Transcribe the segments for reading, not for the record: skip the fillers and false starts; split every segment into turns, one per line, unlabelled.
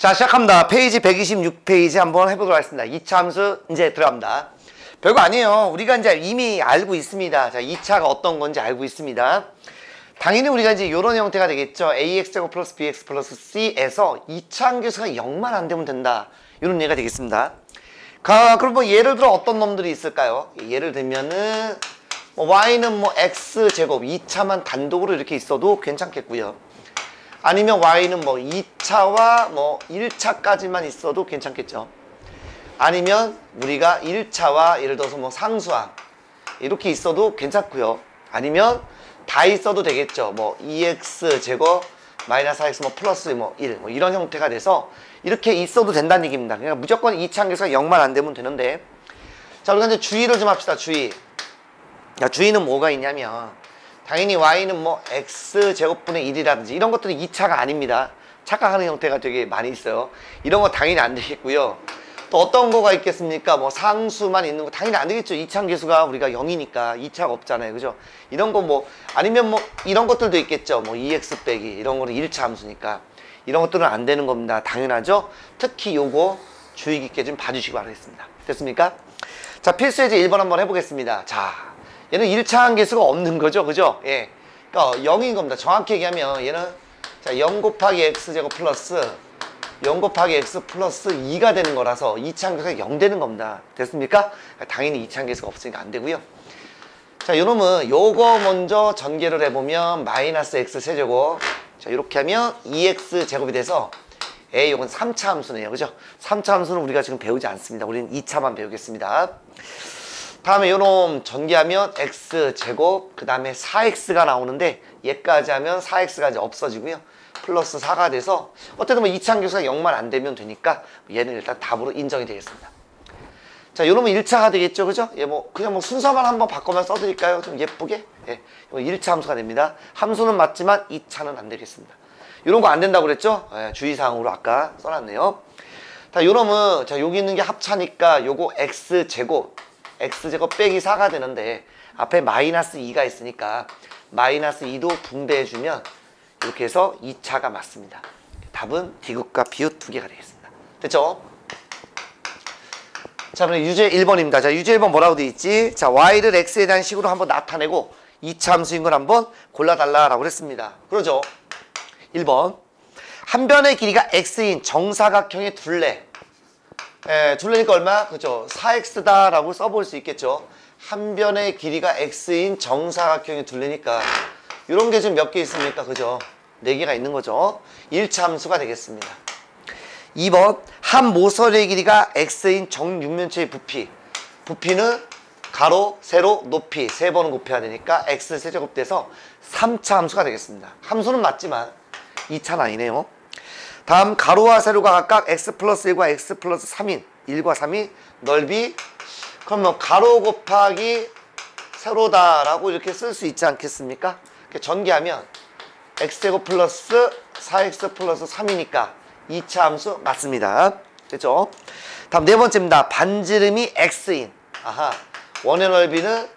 자, 시작합니다. 페이지 126페이지 한번 해보도록 하겠습니다. 2차 함수 이제 들어갑니다. 별거 아니에요. 우리가 이제 이미 알고 있습니다. 자, 2차가 어떤 건지 알고 있습니다. 당연히 우리가 이제 이런 형태가 되겠죠. ax제곱 플러스 bx 플러스 c에서 2차 함수가 0만 안 되면 된다. 이런 얘기가 되겠습니다. 그럼 뭐 예를 들어 어떤 놈들이 있을까요? 예를 들면은 뭐 y는 뭐 x제곱 2차만 단독으로 이렇게 있어도 괜찮겠고요. 아니면 y는 뭐 2차와 뭐 1차까지만 있어도 괜찮겠죠. 아니면 우리가 1차와 예를 들어서 뭐 상수항 이렇게 있어도 괜찮고요. 아니면 다 있어도 되겠죠. 뭐 2x제곱 마이너스 4x 뭐 플러스 뭐 1 뭐 이런 형태가 돼서 이렇게 있어도 된다는 얘기입니다. 그러니까 무조건 2차 함수가 0만 안 되면 되는데, 자, 우리가 이제 주의를 좀 합시다. 주의. 자, 주의는 뭐가 있냐면 당연히 y는 뭐 x제곱분의 1이라든지 이런 것들은 2차가 아닙니다. 착각하는 형태가 되게 많이 있어요. 이런 거 당연히 안 되겠고요. 또 어떤 거가 있겠습니까? 뭐 상수만 있는 거 당연히 안 되겠죠. 2차 함수가 우리가 0이니까 2차가 없잖아요. 그죠? 이런 거 뭐 아니면 뭐 이런 것들도 있겠죠. 뭐 2x 빼기 이런 거는 1차 함수니까 이런 것들은 안 되는 겁니다. 당연하죠. 특히 요거 주의 깊게 좀 봐주시기 바라겠습니다. 됐습니까? 자, 필수 예제 1번 한번 해보겠습니다. 자, 얘는 1차 함수가 없는 거죠. 그죠? 예. 그러니까 0인 겁니다. 정확히 얘기하면 얘는 자, 0 곱하기 x제곱 플러스 0 곱하기 x 플러스 2가 되는 거라서 2차 함수가 0 되는 겁니다. 됐습니까? 당연히 2차 함수가 없으니까 안 되고요. 자, 요놈은 요거 먼저 전개를 해보면 마이너스 x 세제곱, 자, 이렇게 하면 2x 제곱이 돼서 요건 3차 함수네요. 그죠? 3차 함수는 우리가 지금 배우지 않습니다. 우리는 2차만 배우겠습니다. 다음에 요놈 전개하면 x제곱 그 다음에 4x가 나오는데 얘까지 하면 4x가 이제 없어지고요. 플러스 4가 돼서 어쨌든 뭐 2차 함수가 0만 안 되면 되니까 얘는 일단 답으로 인정이 되겠습니다. 자, 요놈은 1차가 되겠죠. 그죠? 예, 뭐 그냥 뭐 순서만 한번 바꿔만 써드릴까요? 좀 예쁘게. 예, 이거 1차 함수가 됩니다. 함수는 맞지만 2차는 안 되겠습니다. 요런 거 안 된다고 그랬죠? 예, 주의사항으로 아까 써놨네요. 자, 요놈은 자, 여기 있는 게 합차니까 요거 x제곱 빼기 4가 되는데 앞에 마이너스 2가 있으니까 마이너스 2도 분배해주면 이렇게 해서 2차가 맞습니다. 답은 디귿과 비웃 두 개가 되겠습니다. 됐죠? 자, 그럼 유제 1번입니다. 자, 유제 1번 뭐라고 되어 있지? 자, y를 x에 대한 식으로 한번 나타내고 2차 함수인 걸 한번 골라달라고 그랬습니다. 그러죠? 1번. 한 변의 길이가 x인 정사각형의 둘레. 둘레니까 얼마? 그죠? 4x다 라고 써볼 수 있겠죠? 한 변의 길이가 x인 정사각형의 둘레니까 이런 게 지금 몇 개 있습니까? 그죠? 4개가 있는 거죠? 1차 함수가 되겠습니다. 2번. 한 모서리의 길이가 x인 정육면체의 부피. 부피는 가로, 세로, 높이 3번은 곱해야 되니까 x 세제곱 돼서 3차 함수가 되겠습니다. 함수는 맞지만 2차는 아니네요. 다음 가로와 세로가 각각 x 플러스 1과 x 플러스 3인 1과 3이 넓이, 그럼 뭐 가로 곱하기 세로다라고 이렇게 쓸 수 있지 않겠습니까? 전개하면 x제곱 플러스 4x 플러스 3이니까 2차 함수 맞습니다. 됐죠? 다음 네 번째입니다. 반지름이 x인 원의 넓이는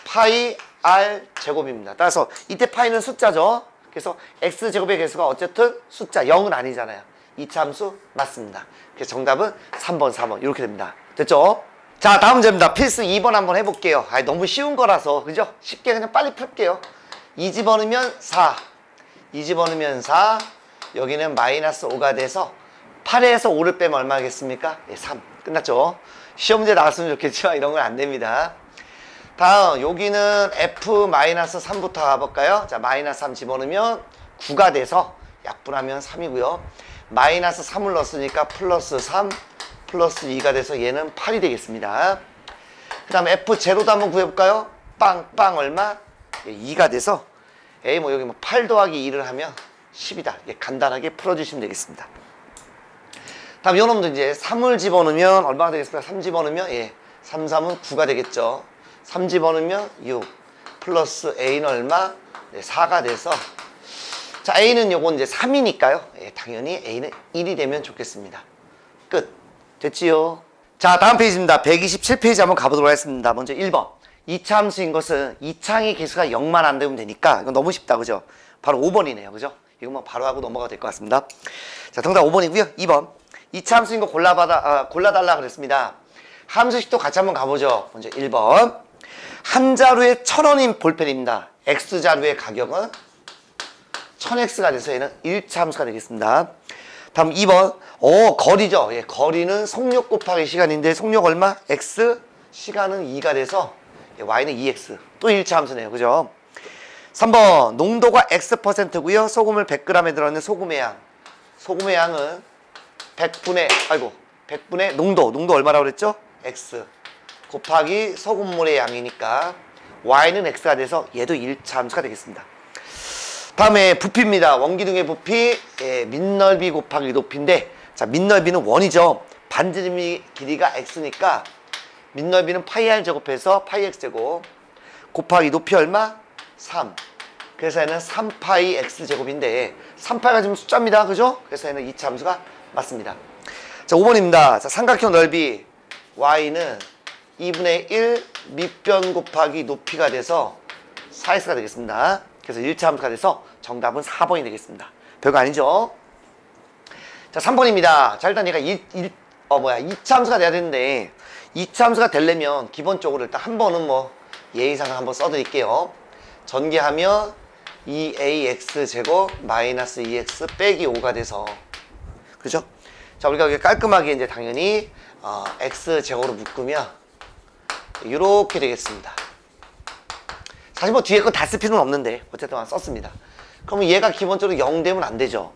파이 r 제곱입니다. 따라서 이때 파이는 숫자죠. 그래서 x제곱의 개수가 어쨌든 숫자 0은 아니잖아요. 2차 함수 맞습니다. 그래서 정답은 3번 4번 이렇게 됩니다. 됐죠? 자, 다음 문제입니다. 필수 2번 한번 해볼게요. 너무 쉬운 거라서 그죠? 쉽게 그냥 빨리 풀게요. 2 집어넣으면 4 2 집어넣으면 4 여기는 마이너스 5가 돼서 8에서 5를 빼면 얼마겠습니까? 3 끝났죠? 시험 문제 나왔으면 좋겠지만 이런 건 안 됩니다. 다음 여기는 f-3부터 가볼까요? 자, 마이너스 3 집어넣으면 9가 돼서 약분하면 3이고요. 마이너스 3을 넣었으니까 플러스 3 플러스 2가 돼서 얘는 8이 되겠습니다. 그 다음에 f0도 한번 구해볼까요? 빵 얼마? 2가 돼서 뭐 여기 뭐 8 더하기 2를 하면 10이다. 간단하게 풀어주시면 되겠습니다. 다음 요놈도 이제 3을 집어넣으면 얼마가 되겠습니까? 3 집어넣으면 3, 3은 9가 되겠죠. 3 집어넣으면 6 플러스 a는 얼마? 4가 돼서 자, a는 요건 이제 3이니까요. 당연히 a는 1이 되면 좋겠습니다. 끝. 됐지요? 자, 다음 페이지입니다. 127페이지 한번 가보도록 하겠습니다. 먼저 1번. 2차 함수인 것은 2차의 개수가 0만 안 되면 되니까 이건 너무 쉽다. 그죠? 바로 5번이네요. 그죠? 이것만 바로 하고 넘어가도 될 것 같습니다. 자, 정답 5번이고요. 2번. 2차 함수인 거 골라달라 그랬습니다. 함수식도 같이 한번 가보죠. 먼저 1번. 한 자루에 1,000원인 볼펜입니다. X자루의 가격은 1000X가 돼서 얘는 1차 함수가 되겠습니다. 다음 2번. 거리죠. 예, 거리는 속력 곱하기 시간인데 속력 얼마? X. 시간은 2가 돼서 Y는 2X. 또 1차 함수네요. 그죠? 3번. 농도가 X%고요. 소금을 100g에 들어있는 소금의 양. 소금의 양은 100분의 농도. 농도 얼마라고 그랬죠? X. 곱하기 소금물의 양이니까 Y는 X가 돼서 얘도 1차 함수가 되겠습니다. 다음에 부피입니다. 원기둥의 부피, 밑넓이 곱하기 높이인데, 자, 밑넓이는 1이죠. 반지름이 길이가 X니까 밑넓이는 파이 R 제곱해서 파이 X 제곱 곱하기 높이 얼마? 3. 그래서 얘는 3파이 X 제곱인데 3파이가 지금 숫자입니다. 그죠? 그래서 얘는 2차 함수가 맞습니다. 자, 5번입니다. 자, 삼각형 넓이 Y는 2분의 1 밑변 곱하기 높이가 돼서 4X가 되겠습니다. 그래서 1차 함수가 돼서 정답은 4번이 되겠습니다. 별거 아니죠? 자, 3번입니다. 자, 일단 얘가 2차 함수가 돼야 되는데 2차 함수가 되려면 기본적으로 일단 한 번은 뭐 예의상 한번 써드릴게요. 전개하면 2ax 제곱 마이너스 2x 빼기 5가 돼서, 그죠? 자, 우리가 여기 깔끔하게 이제 당연히 x 제곱으로 묶으면 이렇게 되겠습니다. 사실 뭐 뒤에 거 다 쓸 필요는 없는데 어쨌든 썼습니다. 그러면 얘가 기본적으로 0 되면 안 되죠.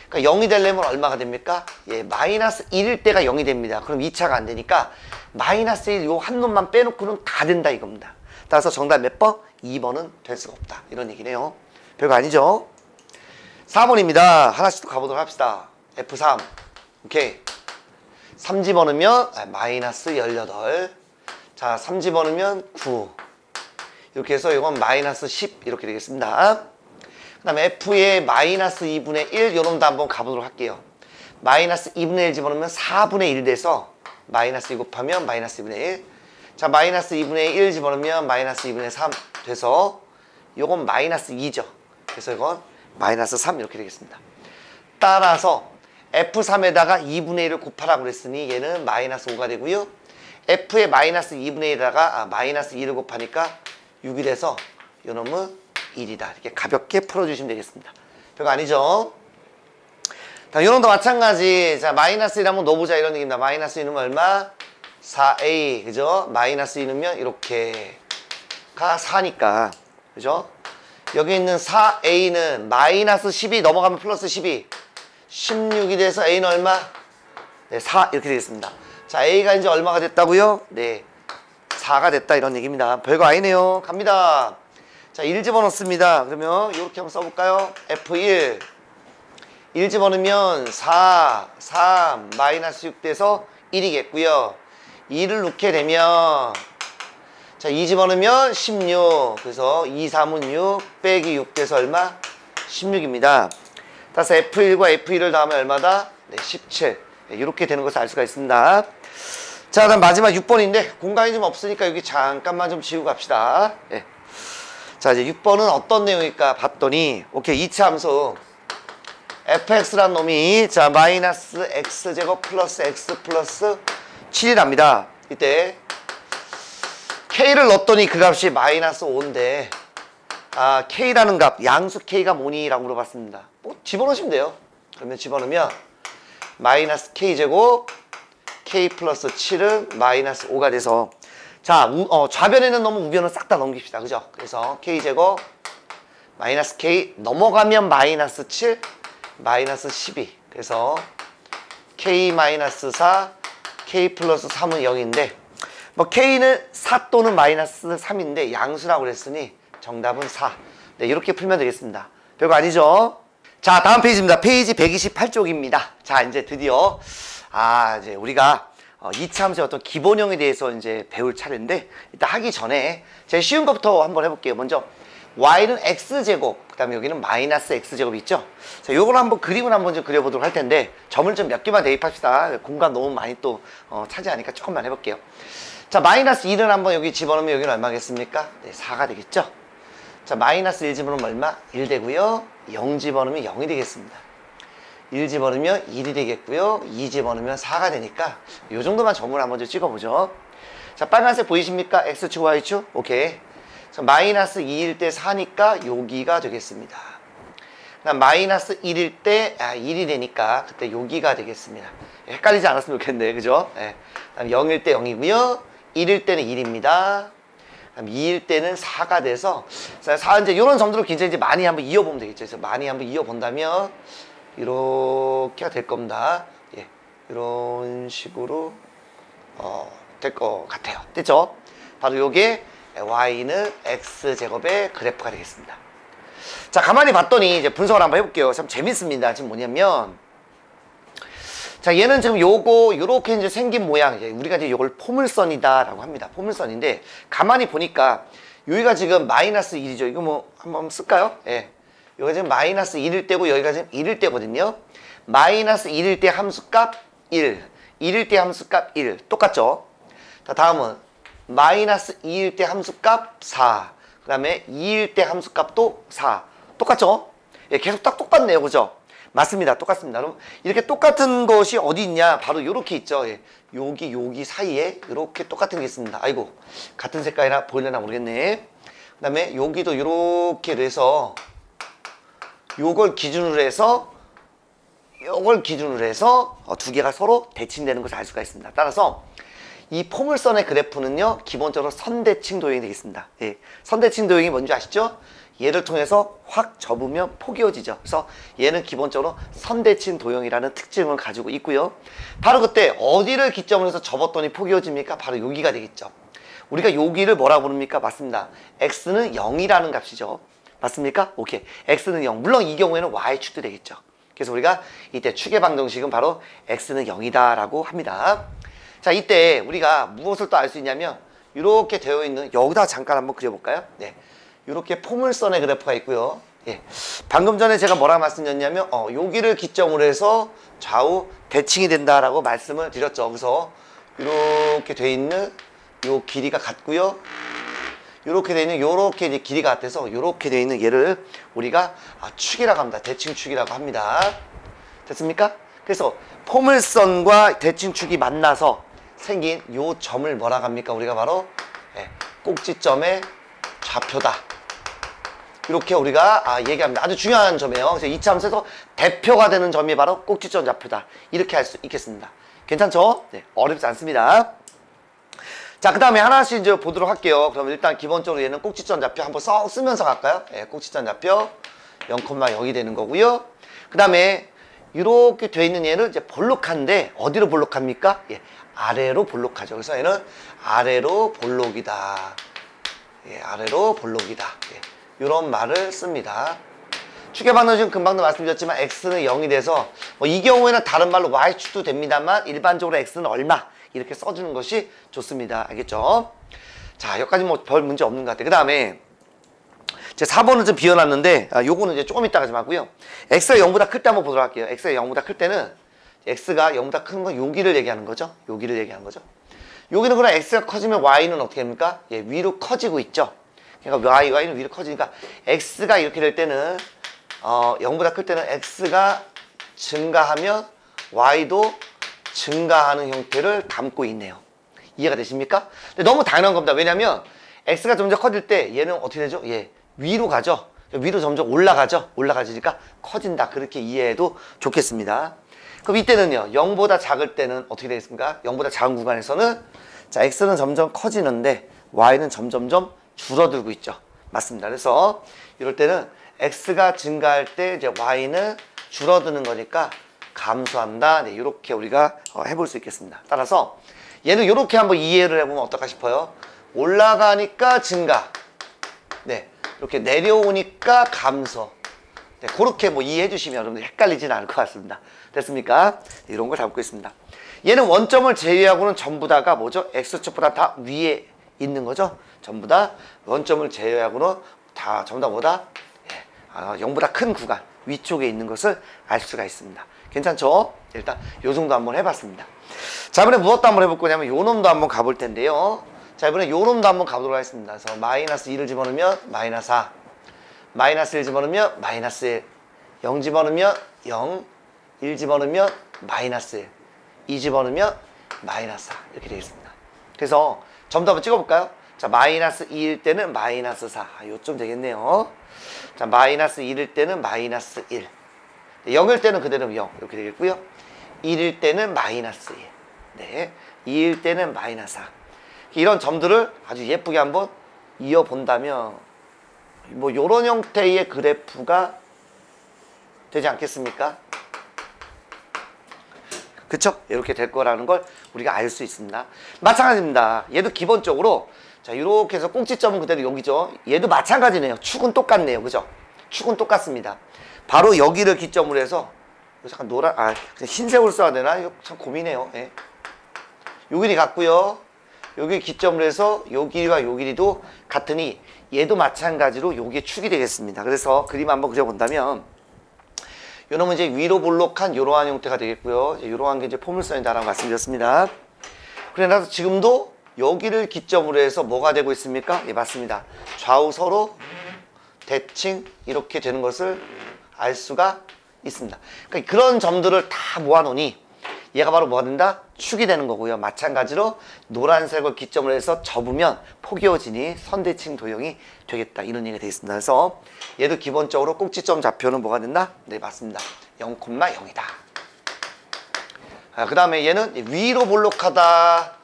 그러니까 0이 되려면 얼마가 됩니까? 예, 마이너스 1일 때가 0이 됩니다. 그럼 2차가 안 되니까 마이너스 1 요 한 놈만 빼놓고는 다 된다 이겁니다. 따라서 정답 몇 번? 2번은 될 수가 없다. 이런 얘기네요. 별거 아니죠? 4번입니다. 하나씩 또 가보도록 합시다. F3. 오케이. 3 집어넣으면 마이너스 18. 자, 3 집어넣으면 9. 이렇게 해서 이건 마이너스 10 이렇게 되겠습니다. 그 다음에 F의 마이너스 2분의 1 요놈도 한번 가보도록 할게요. 마이너스 2분의 1 집어넣으면 4분의 1 돼서 마이너스 2 곱하면 마이너스 2분의 1. 자, 마이너스 2분의 1 집어넣으면 마이너스 2분의 3 돼서 요건 마이너스 2죠. 그래서 이건 마이너스 3 이렇게 되겠습니다. 따라서 F3에다가 2분의 1을 곱하라고 그랬으니 얘는 마이너스 5가 되고요. F의 마이너스 2분의 1에다가 마이너스 2를 곱하니까 6이 돼서 요놈은 1이다. 이렇게 가볍게 풀어주시면 되겠습니다. 별거 아니죠? 자, 요놈도 마찬가지. 자, 마이너스 1 한번 넣어보자 이런 얘기입니다. 마이너스 2 넣으면 얼마? 4a. 그죠? 마이너스 2 넣으면 이렇게가 4니까. 그죠? 여기 있는 4a는 마이너스 10이 넘어가면 플러스 12. 16이 돼서 a는 얼마? 네, 4 이렇게 되겠습니다. 자, a가 이제 얼마가 됐다고요? 네, 4가 됐다 이런 얘기입니다. 별거 아니네요. 갑니다. 자, 1 집어넣습니다. 그러면 이렇게 한번 써볼까요? F1 1 집어넣으면 4, 3, 마이너스 6 돼서 1이겠고요. 2를 넣게 되면 자, 2 집어넣으면 16. 그래서 2, 3은 6 빼기 6 돼서 얼마? 16입니다. 따라서 F1과 F2를 더하면 얼마다? 네, 17. 네, 이렇게 되는 것을 알 수가 있습니다. 자, 그다음 마지막 6번인데 공간이 좀 없으니까 여기 잠깐만 좀 지우고 갑시다. 네. 자, 이제 6번은 어떤 내용일까 봤더니 오케이, 2차 함수 fx란 놈이 자 마이너스 x제곱 플러스 x 플러스 7이랍니다. 이때 k를 넣었더니 그 값이 마이너스 5인데 k라는 값, 양수 k가 뭐니? 라고 물어봤습니다. 뭐 집어넣으시면 돼요. 그러면 집어넣으면 마이너스 k제곱 k 플러스 7은 마이너스 5가 돼서 자, 좌변에는 너무 우변은 싹 다 넘깁시다. 그죠? 그래서 k제곱 마이너스 k 넘어가면 마이너스 7 마이너스 12. 그래서 k 마이너스 4 k 플러스 3은 0인데 뭐 k는 4 또는 마이너스 3인데 양수라고 그랬으니 정답은 4. 네, 이렇게 풀면 되겠습니다. 별거 아니죠? 자, 다음 페이지입니다. 페이지 128쪽입니다. 자, 이제 드디어 이제 우리가 2차 함수의 어떤 기본형에 대해서 이제 배울 차례인데 일단 하기 전에 제가 쉬운 것부터 한번 해볼게요. 먼저 y는 x제곱, 그 다음에 여기는 마이너스 x제곱이 있죠. 자, 요걸 한번 그림을 한번 좀 그려보도록 할 텐데 점을 좀 몇 개만 대입합시다. 공간 너무 많이 또 차지하니까 조금만 해볼게요. 자, 마이너스 1을 한번 여기 집어넣으면 여기는 얼마겠습니까? 네, 4가 되겠죠. 자, 마이너스 1 집어넣으면 얼마? 1 되고요. 0 집어넣으면 0이 되겠습니다. 1 집어넣으면 1이 되겠고요. 2 집어넣으면 4가 되니까 이 정도만 점을 한번 좀 찍어보죠. 자, 빨간색 보이십니까? X축, Y축? 오케이. 자, 마이너스 2일 때 4니까 여기가 되겠습니다. 그다음 마이너스 1일 때 1이 되니까 그때 여기가 되겠습니다. 헷갈리지 않았으면 좋겠네. 그죠? 네. 그다음 0일 때 0이고요. 1일 때는 1입니다. 그다음 2일 때는 4가 돼서 자, 이제 이런 점들을 굉장히 이제 많이 한번 이어보면 되겠죠. 그래서 많이 한번 이어본다면 이렇게가 될 겁니다. 예. 이런 식으로 될 것 같아요. 됐죠? 바로 요게 y는 x제곱의 그래프가 되겠습니다. 자, 가만히 봤더니 이제 분석을 한번 해볼게요. 참 재밌습니다. 지금 뭐냐면, 자, 얘는 지금 요렇게 이제 생긴 모양, 이제 우리가 이제 요걸 포물선이다라고 합니다. 포물선인데, 가만히 보니까, 여기가 지금 마이너스 1이죠. 이거 뭐, 한번 쓸까요? 예. 여기가 지금 마이너스 1일 때고, 여기가 지금 1일 때거든요. 마이너스 1일 때 함수값 1, 1일 때 함수값 1. 똑같죠? 자, 다음은, 마이너스 2일 때 함수값 4. 그 다음에 2일 때 함수값도 4. 똑같죠? 예, 계속 딱 똑같네요. 그죠? 맞습니다. 똑같습니다. 그럼 이렇게 똑같은 것이 어디 있냐? 바로 이렇게 있죠. 예, 여기 사이에 이렇게 똑같은 게 있습니다. 아이고, 같은 색깔이나 보이려나 모르겠네. 그 다음에 여기도 이렇게 돼서 요걸 기준으로 해서 두 개가 서로 대칭되는 것을 알 수가 있습니다. 따라서 이 포물선의 그래프는요, 기본적으로 선대칭 도형이 되겠습니다. 예, 선대칭 도형이 뭔지 아시죠? 얘를 통해서 확 접으면 포개어지죠. 그래서 얘는 기본적으로 선대칭 도형이라는 특징을 가지고 있고요. 바로 그때 어디를 기점으로 해서 접었더니 포개어집니까? 바로 여기가 되겠죠. 우리가 여기를 뭐라 부릅니까? 맞습니다. x는 0이라는 값이죠. 맞습니까? 오케이. x는 0. 물론 이 경우에는 y축도 되겠죠. 그래서 우리가 이때 축의 방정식은 바로 x는 0이다 라고 합니다. 자, 이때 우리가 무엇을 또 알 수 있냐면 이렇게 되어 있는, 여기다 잠깐 한번 그려볼까요? 네, 이렇게 포물선의 그래프가 있고요. 예, 방금 전에 제가 뭐라 말씀드렸냐면 여기를 기점으로 해서 좌우 대칭이 된다라고 말씀을 드렸죠. 그래서 이렇게 되어 있는 요 길이가 같고요. 이렇게 되어 있는 요렇게 이제 길이가 같아서 이렇게 되어 있는 얘를 우리가 축이라고 합니다. 대칭축이라고 합니다. 됐습니까? 그래서 포물선과 대칭축이 만나서 생긴 요 점을 뭐라고 합니까? 우리가 바로 꼭지점의 좌표다. 이렇게 우리가 얘기합니다. 아주 중요한 점이에요. 그래서 이차함수에서 대표가 되는 점이 바로 꼭지점 좌표다. 이렇게 할 수 있겠습니다. 괜찮죠? 네, 어렵지 않습니다. 자, 그 다음에 하나씩 이제 보도록 할게요. 그럼 일단 기본적으로 얘는 꼭지점 좌표 한번 쓰면서 갈까요? 네, 꼭지점 좌표 0,0이 되는 거고요. 그 다음에 이렇게 돼 있는 얘는 이제 볼록한데 어디로 볼록합니까? 예, 아래로 볼록하죠. 그래서 얘는 아래로 볼록이다. 예, 아래로 볼록이다. 예, 이런 말을 씁니다. 축의 방정식은 금방도 말씀드렸지만 x는 0이 돼서 뭐 이 경우에는 다른 말로 y축도 됩니다만 일반적으로 x는 얼마 이렇게 써주는 것이 좋습니다. 알겠죠? 자, 여기까지 뭐 별 문제 없는 것 같아요. 그 다음에 제 4번은 좀 비워놨는데 요거는 이제 조금 이따가 좀 하고요. x가 0보다 클 때 한번 보도록 할게요. x가 0보다 클 때는 x가 0보다 큰 건 여기를 얘기하는 거죠. 여기를 얘기하는 거죠. 여기는 그럼 x가 커지면 y는 어떻게 됩니까? 예, 위로 커지고 있죠. 그러니까 y는 위로 커지니까 x가 이렇게 될 때는 0보다 클 때는 x가 증가하면 y도 증가하는 형태를 담고 있네요. 이해가 되십니까? 근데 너무 당연한 겁니다. 왜냐면 x가 점점 커질 때 얘는 어떻게 되죠? 예, 위로 가죠. 위로 점점 올라가죠. 올라가지니까 커진다. 그렇게 이해해도 좋겠습니다. 그럼 이때는요, 0보다 작을 때는 어떻게 되겠습니까? 0보다 작은 구간에서는 자, x는 점점 커지는데 y는 점점점 줄어들고 있죠. 맞습니다. 그래서 이럴 때는 x가 증가할 때 이제 y는 줄어드는 거니까 감소한다. 네, 이렇게 우리가 해볼 수 있겠습니다. 따라서 얘는 이렇게 한번 이해를 해보면 어떨까 싶어요. 올라가니까 증가. 네, 이렇게 내려오니까 감소. 네, 그렇게 뭐 이해해 주시면 여러분들 헷갈리지는 않을 것 같습니다. 됐습니까? 네, 이런 걸 잡고 있습니다. 얘는 원점을 제외하고는 전부 다가 뭐죠? x축보다 다 위에 있는 거죠. 전부 다 원점을 제외하고는 다 전부 다 뭐다? 예, 0보다 큰 구간 위쪽에 있는 것을 알 수가 있습니다. 괜찮죠? 일단 요 정도 한번 해봤습니다. 자, 이번에 무엇도 한번 해볼 거냐면 요 놈도 한번 가볼 텐데요. 자, 이번에 요 놈도 한번 가보도록 하겠습니다. 그래서 마이너스 2를 집어넣으면 마이너스 4, 마이너스 1 집어넣으면 마이너스 1. 0 집어넣으면 0, 1 집어넣으면 마이너스 1, 2 집어넣으면 마이너스 4 이렇게 되겠습니다. 그래서 점도 한번 찍어볼까요? 자, 마이너스 2일 때는 마이너스 4. 요점 되겠네요. 자, 마이너스 1일 때는 마이너스 1. 0일 때는 그대로 0. 이렇게 되겠고요. 1일 때는 마이너스 1. 네. 2일 때는 마이너스 4. 이런 점들을 아주 예쁘게 한번 이어본다면, 뭐, 요런 형태의 그래프가 되지 않겠습니까? 그쵸? 이렇게 될 거라는 걸 우리가 알 수 있습니다. 마찬가지입니다. 얘도 기본적으로 자, 이렇게 해서 꼭지점은 그대로 여기죠. 얘도 마찬가지네요. 축은 똑같네요. 그죠? 축은 똑같습니다. 바로 여기를 기점으로 해서 잠깐 노란, 그냥 흰색으로 써야 되나? 이거 참 고민해요. 예. 요 길이 같고요. 여기 기점으로 해서 요 길이와 요 길이도 같으니 얘도 마찬가지로 요게 축이 되겠습니다. 그래서 그림 한번 그려본다면 요놈은 이제 위로 볼록한 요러한 형태가 되겠고요. 요러한 게 이제 포물선이다라고 말씀드렸습니다. 그래서 지금도 여기를 기점으로 해서 뭐가 되고 있습니까? 예, 맞습니다. 좌우 서로 대칭 이렇게 되는 것을 알 수가 있습니다. 그러니까 그런 점들을 다 모아놓으니 얘가 바로 뭐가 된다? 축이 되는 거고요. 마찬가지로 노란색을 기점으로 해서 접으면 포개어지니 선대칭 도형이 되겠다. 이런 얘기가 되어 있습니다. 그래서 얘도 기본적으로 꼭지점 좌표는 뭐가 된다? 네, 맞습니다. 0,0이다. 그 다음에 얘는 위로 볼록하다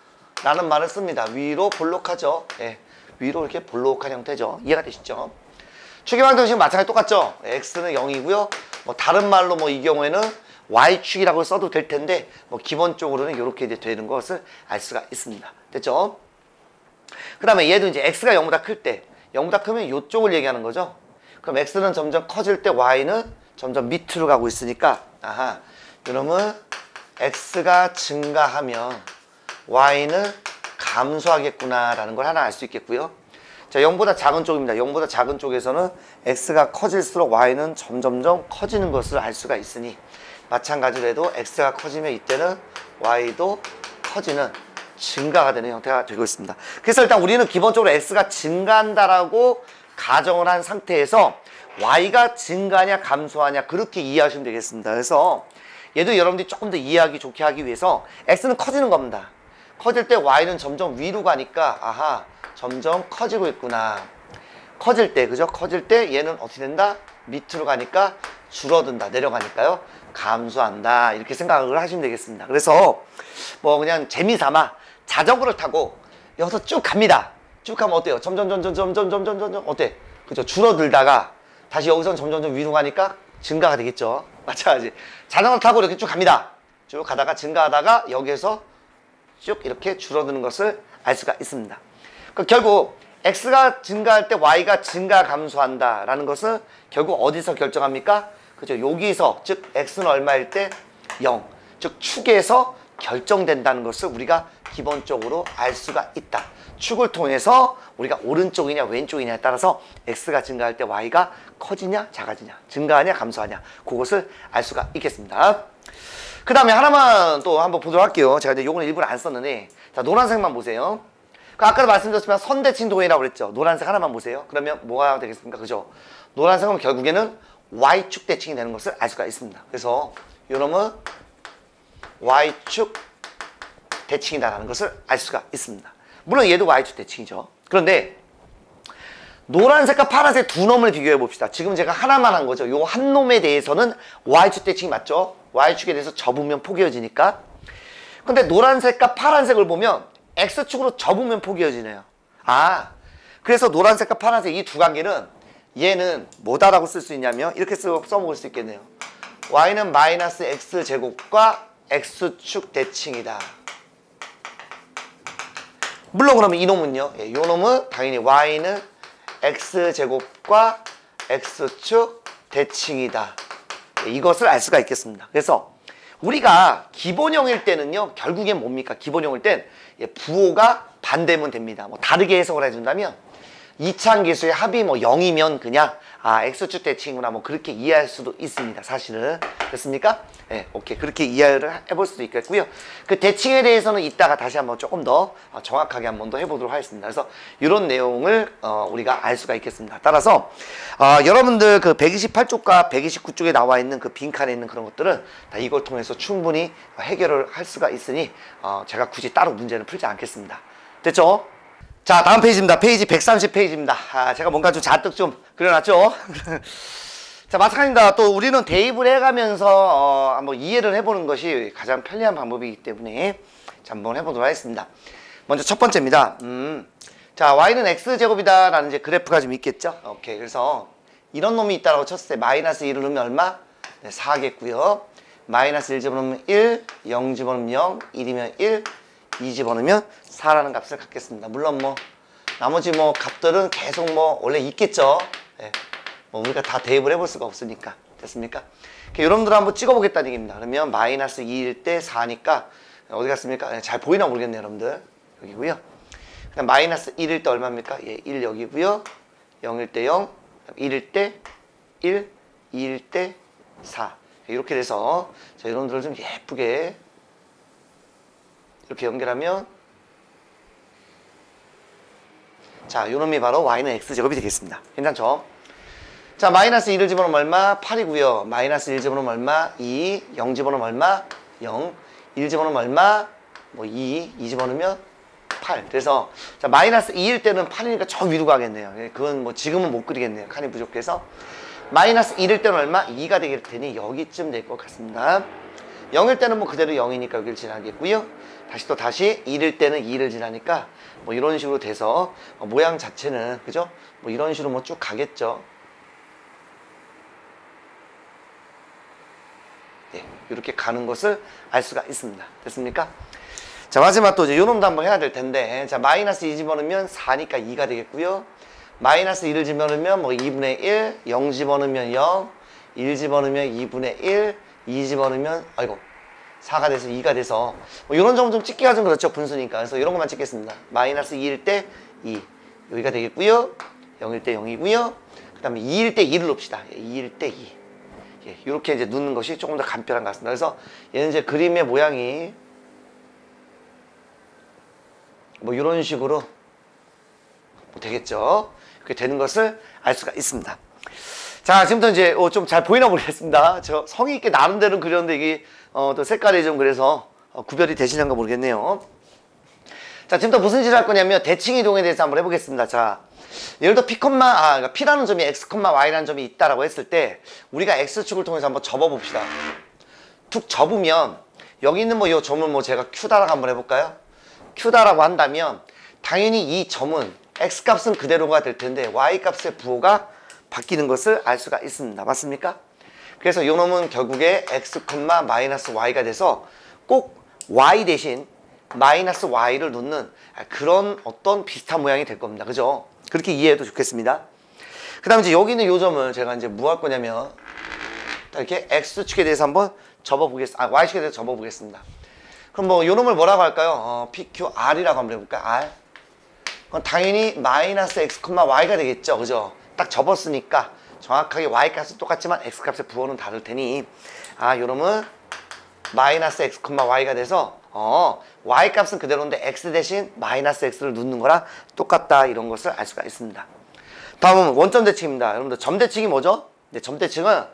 라는 말을 씁니다. 위로 볼록하죠. 예, 위로 이렇게 볼록한 형태죠. 이해가 되시죠? 축의 방정식은 마찬가지 똑같죠. x는 0이고요. 뭐 다른 말로 뭐 이 경우에는 y축이라고 써도 될 텐데 뭐 기본적으로는 이렇게 이제 되는 것을 알 수가 있습니다. 됐죠? 그 다음에 얘도 이제 x가 0보다 클 때, 0보다 크면 이쪽을 얘기하는 거죠. 그럼 x는 점점 커질 때 y는 점점 밑으로 가고 있으니까, 아하, 이놈은 x가 증가하면 y는 감소하겠구나라는 걸 하나 알 수 있겠고요. 자, 0보다 작은 쪽입니다. 0보다 작은 쪽에서는 x가 커질수록 y는 점점점 커지는 것을 알 수가 있으니 마찬가지로 해도 x가 커지면 이때는 y도 커지는 증가가 되는 형태가 되고 있습니다. 그래서 일단 우리는 기본적으로 x가 증가한다라고 가정을 한 상태에서 y가 증가하냐 감소하냐 그렇게 이해하시면 되겠습니다. 그래서 얘도 여러분들이 조금 더 이해하기 좋게 하기 위해서 x는 커지는 겁니다. 커질 때 y는 점점 위로 가니까 아하 점점 커지고 있구나. 커질 때 그죠? 커질 때 얘는 어떻게 된다? 밑으로 가니까 줄어든다. 내려가니까요. 감소한다. 이렇게 생각을 하시면 되겠습니다. 그래서 뭐 그냥 재미삼아 자전거를 타고 여기서 쭉 갑니다. 쭉 가면 어때요? 점점 어때? 그죠? 줄어들다가 다시 여기서 점점 위로 가니까 증가가 되겠죠. 마찬가지. 자전거 타고 이렇게 쭉 갑니다. 쭉 가다가 증가하다가 여기에서 쭉 이렇게 줄어드는 것을 알 수가 있습니다. 결국 x가 증가할 때 y가 증가 감소한다 라는 것은 결국 어디서 결정합니까? 그죠? 여기서 즉 x는 얼마일 때 0, 즉 축에서 결정된다는 것을 우리가 기본적으로 알 수가 있다. 축을 통해서 우리가 오른쪽이냐 왼쪽이냐에 따라서 x가 증가할 때 y가 커지냐 작아지냐 증가하냐 감소하냐 그것을 알 수가 있겠습니다. 그 다음에 하나만 또 한번 보도록 할게요. 제가 이제 요거는 일부러 안 썼는데 자 노란색만 보세요. 아까도 말씀드렸지만 선대칭 도형이라고 그랬죠. 노란색 하나만 보세요. 그러면 뭐가 되겠습니까? 그죠? 노란색은 결국에는 y축 대칭이 되는 것을 알 수가 있습니다. 그래서 요놈은 y축 대칭이다라는 것을 알 수가 있습니다. 물론 얘도 y축 대칭이죠. 그런데 노란색과 파란색 두 놈을 비교해 봅시다. 지금 제가 하나만 한 거죠. 요 한 놈에 대해서는 y축 대칭이 맞죠? y축에 대해서 접으면 포개어지니까. 근데 노란색과 파란색을 보면 x축으로 접으면 포개어지네요. 아, 그래서 노란색과 파란색 이 두 관계는 얘는 뭐다라고 쓸 수 있냐면 이렇게 써먹을 수 있겠네요. y는 마이너스 x제곱과 x축 대칭이다. 물론 그러면 이놈은요. 이 놈은 당연히 y는 x제곱과 x축 대칭이다. 이것을 알 수가 있겠습니다. 그래서 우리가 기본형일 때는요. 결국엔 뭡니까? 기본형일 땐 부호가 반대면 됩니다. 뭐 다르게 해석을 해준다면 이차함계수의 합이 뭐 0이면 그냥 x축 대칭이구나 뭐 그렇게 이해할 수도 있습니다. 사실은. 됐습니까? 네, 오케이. 그렇게 이해를 해볼 수도 있겠고요. 그 대칭에 대해서는 이따가 다시 한번 조금 더 정확하게 한번 더 해보도록 하겠습니다. 그래서 이런 내용을 우리가 알 수가 있겠습니다. 따라서 여러분들 그 128쪽과 129쪽에 나와 있는 그 빈칸에 있는 그런 것들은 다 이걸 통해서 충분히 해결을 할 수가 있으니 제가 굳이 따로 문제는 풀지 않겠습니다. 됐죠? 자, 다음 페이지입니다. 페이지 130페이지입니다. 제가 뭔가 좀 잔뜩 좀 그려놨죠? 자, 마찬가지입니다. 또 우리는 대입을 해가면서 한번 이해를 해보는 것이 가장 편리한 방법이기 때문에 자, 한번 해보도록 하겠습니다. 먼저 첫 번째입니다. 자, y는 x제곱이다 라는 이제 그래프가 좀 있겠죠? 오케이. 그래서 이런 놈이 있다라고 쳤을 때 마이너스 1을 넣으면 얼마? 네, 4겠고요. 마이너스 1 집어넣으면 1, 0 집어넣으면 0, 1이면 1, 2 집어넣으면 4라는 값을 갖겠습니다. 물론 뭐 나머지 뭐 값들은 계속 뭐 원래 있겠죠. 네. 뭐 우리가 다 대입을 해볼 수가 없으니까. 됐습니까? 여러분들 한번 찍어보겠다는 얘기입니다. 그러면 마이너스 2일 때 4니까 어디 갔습니까? 잘 보이나 모르겠네요, 여러분들. 여기고요. 그다음 마이너스 1일 때 얼마입니까? 예, 1 여기고요. 0일 때 0, 1일 때 1, 2일 때 4. 이렇게 돼서 자, 여러분들 좀 예쁘게 이렇게 연결하면 자, 요놈이 바로 y는 x제곱이 되겠습니다. 괜찮죠? 자, 마이너스 2를 집어넣으면 얼마? 8이고요. 마이너스 1 집어넣으면 얼마? 2, 0 집어넣으면 얼마? 0, 1 집어넣으면 얼마? 뭐 2, 2 집어넣으면 8. 그래서 자, 마이너스 2일 때는 8이니까 저 위로 가겠네요. 그건 뭐 지금은 못 그리겠네요. 칸이 부족해서. 마이너스 1일 때는 얼마? 2가 되길 테니 여기쯤 될 것 같습니다. 0일 때는 뭐 그대로 0이니까 여기를 지나겠고요. 다시 1일 때는 2를 지나니까 뭐 이런 식으로 돼서 모양 자체는 그죠? 뭐 이런 식으로 뭐 쭉 가겠죠. 네, 이렇게 가는 것을 알 수가 있습니다. 됐습니까? 자, 마지막 또 이제 요놈도 한번 해야 될 텐데 자, 마이너스 2 집어넣으면 4니까 2가 되겠고요. 마이너스 1을 집어넣으면 뭐 2분의 1, 0 집어넣으면 0, 1 집어넣으면 2분의 1, 2 집어넣으면 아이고 4가 돼서 2가 돼서 뭐 이런 점은 좀 찍기가 좀 그렇죠. 분수니까. 그래서 이런 것만 찍겠습니다. 마이너스 2일 때 2 여기가 되겠고요. 0일 때 0이고요. 그 다음에 2일 때 2를 놓읍시다. 2일 때 2 예, 이렇게 이제 넣는 것이 조금 더 간편한 것 같습니다. 그래서 얘는 이제 그림의 모양이 뭐 이런 식으로 뭐 되겠죠. 이렇게 되는 것을 알 수가 있습니다. 자, 지금부터 이제 좀 잘 보이나 모르겠습니다. 저 성의 있게 나름대로 그렸는데 이게 또 색깔이 좀 그래서 구별이 되시는가 모르겠네요. 자, 지금부터 무슨 짓을 할 거냐면 대칭 이동에 대해서 한번 해보겠습니다. 자, 예를 들어 그러니까 P라는 점이 X, Y라는 점이 있다라고 했을 때 우리가 X축을 통해서 한번 접어봅시다. 툭 접으면 여기 있는 뭐 이 점을 뭐 제가 Q다라고 한번 해볼까요? Q다라고 한다면 당연히 이 점은 X 값은 그대로가 될 텐데 Y 값의 부호가 바뀌는 것을 알 수가 있습니다. 맞습니까? 그래서 이 놈은 결국에 X, 마이너스 Y가 돼서 꼭 Y 대신 마이너스 Y를 놓는 그런 어떤 비슷한 모양이 될 겁니다. 그죠? 그렇게 이해해도 좋겠습니다. 그 다음에 이제 여기 있는 요 점을 제가 이제 뭐 할 거냐면 이렇게 X축에 대해서 한번 접어보겠습니다. Y축에 대해서 접어보겠습니다. 그럼 뭐 요 놈을 뭐라고 할까요? PQR이라고 한번 해볼까요? R. 그건 당연히 마이너스 X, Y가 되겠죠. 그죠? 딱 접었으니까 정확하게 Y 값은 똑같지만 X 값의 부호는 다를 테니 요 놈은 마이너스 X, Y가 돼서 Y 값은 그대로인데 X 대신 마이너스 X를 넣는 거랑 똑같다 이런 것을 알 수가 있습니다. 다음은 원점 대칭입니다. 여러분들 점 대칭이 뭐죠? 네, 점 대칭은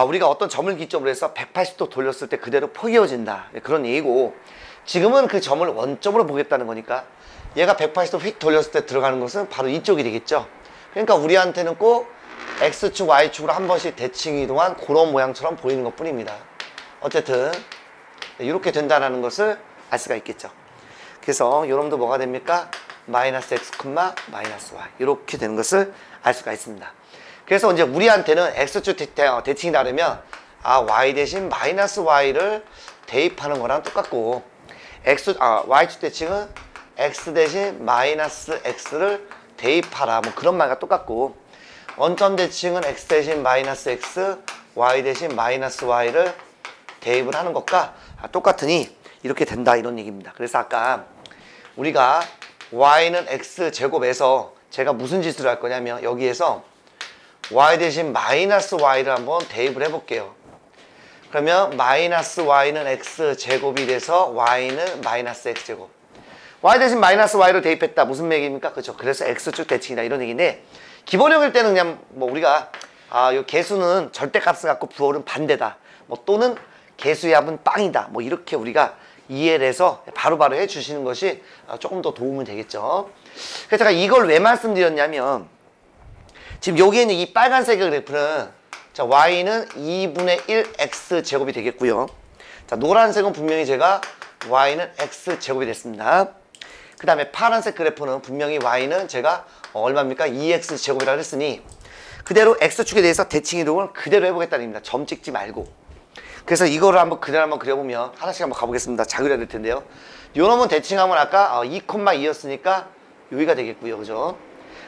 우리가 어떤 점을 기점으로 해서 180도 돌렸을 때 그대로 포개어진다 그런 얘기고 지금은 그 점을 원점으로 보겠다는 거니까 얘가 180도 휙 돌렸을 때 들어가는 것은 바로 이쪽이 되겠죠. 그러니까 우리한테는 꼭 X축, Y축으로 한 번씩 대칭 이동한 그런 모양처럼 보이는 것 뿐입니다. 어쨌든 이렇게 된다는 것을 알 수가 있겠죠. 그래서 요놈도 뭐가 됩니까? 마이너스 X, 마이너스 Y 이렇게 되는 것을 알 수가 있습니다. 그래서 이제 우리한테는 X축 대칭이 다르면 Y 대신 마이너스 Y를 대입하는 거랑 똑같고 Y축 대칭은 X 대신 마이너스 X를 대입하라 뭐 그런 말과 똑같고 원점 대칭은 X 대신 마이너스 X, Y 대신 마이너스 Y를 대입을 하는 것과 똑같으니 이렇게 된다 이런 얘기입니다. 그래서 아까 우리가 Y는 X 제곱에서 제가 무슨 짓을 할 거냐면 여기에서 y 대신 마이너스 y를 한번 대입을 해볼게요. 그러면 마이너스 y는 x제곱이 돼서 y는 마이너스 x제곱. y 대신 마이너스 y를 대입했다. 무슨 얘기입니까? 그렇죠. 그래서 x축 대칭이다. 이런 얘기인데 기본형일 때는 그냥 뭐 우리가 요 개수는 절대값을 갖고 부호는 반대다. 뭐 또는 개수의 합은 빵이다. 뭐 이렇게 우리가 이해를 해서 바로바로 해주시는 것이 조금 더 도움이 되겠죠. 그래서 제가 이걸 왜 말씀드렸냐면 지금 여기에 있는 이 빨간색의 그래프는 자 y는 2분의 1 x제곱이 되겠고요. 자 노란색은 분명히 제가 y는 x제곱이 됐습니다. 그 다음에 파란색 그래프는 분명히 y는 제가 얼마입니까? 2x제곱이라고 했으니 그대로 x축에 대해서 대칭 이동을 그대로 해보겠다는 얘기입니다. 점 찍지 말고. 그래서 이거를 한번 그대로 한번 그려보면 하나씩 한번 가보겠습니다. 잘 그려야 될 텐데요. 요 놈은 대칭하면 아까 2,2였으니까 여기가 되겠고요. 그죠?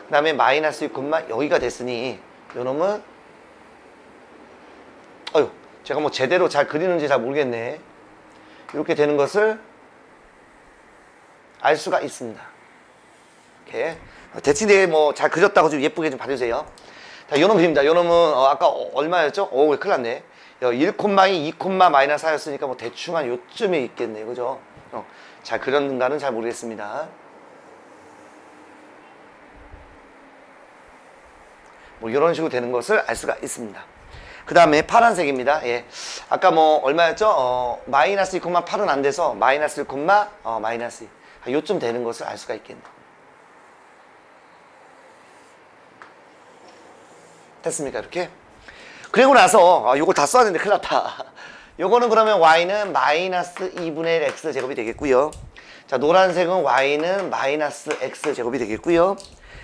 그 다음에 마이너스 2, 여기가 됐으니 요 놈은 제가 뭐 제대로 잘 그리는지 잘 모르겠네. 이렇게 되는 것을 알 수가 있습니다. 이렇게 대칭되게 뭐 잘 그렸다고 좀 예쁘게 좀 봐주세요. 자, 요 놈입니다. 요 놈은 아까 얼마였죠? 큰일 났네. 1,2, 2, 마이너스 4였으니까 뭐 대충 한 요쯤에 있겠네요. 그죠? 잘 그렸는가는 잘 모르겠습니다. 뭐 이런 식으로 되는 것을 알 수가 있습니다. 그 다음에 파란색입니다. 예. 아까 뭐 얼마였죠? 마이너스 2,8은 안 돼서 마이너스 1, 마이너스 2. 요쯤 되는 것을 알 수가 있겠네요. 됐습니까? 이렇게? 그리고 나서 요걸 다 써야 되는데 큰일 났다. 요거는 그러면 y는 마이너스 2분의 1 x제곱이 되겠고요. 자 노란색은 y는 마이너스 x제곱이 되겠고요.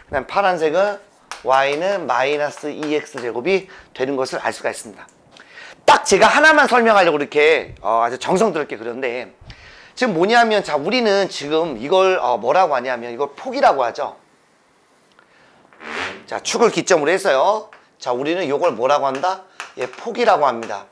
그 다음 파란색은 y는 마이너스 2x제곱이 되는 것을 알 수가 있습니다. 딱 제가 하나만 설명하려고 이렇게 아주 정성스럽게 그렸는데 지금 뭐냐면 자 우리는 지금 이걸 뭐라고 하냐면 이걸 폭이라고 하죠. 자 축을 기점으로 해서요. 자 우리는 이걸 뭐라고 한다? 예, 폭이라고 합니다.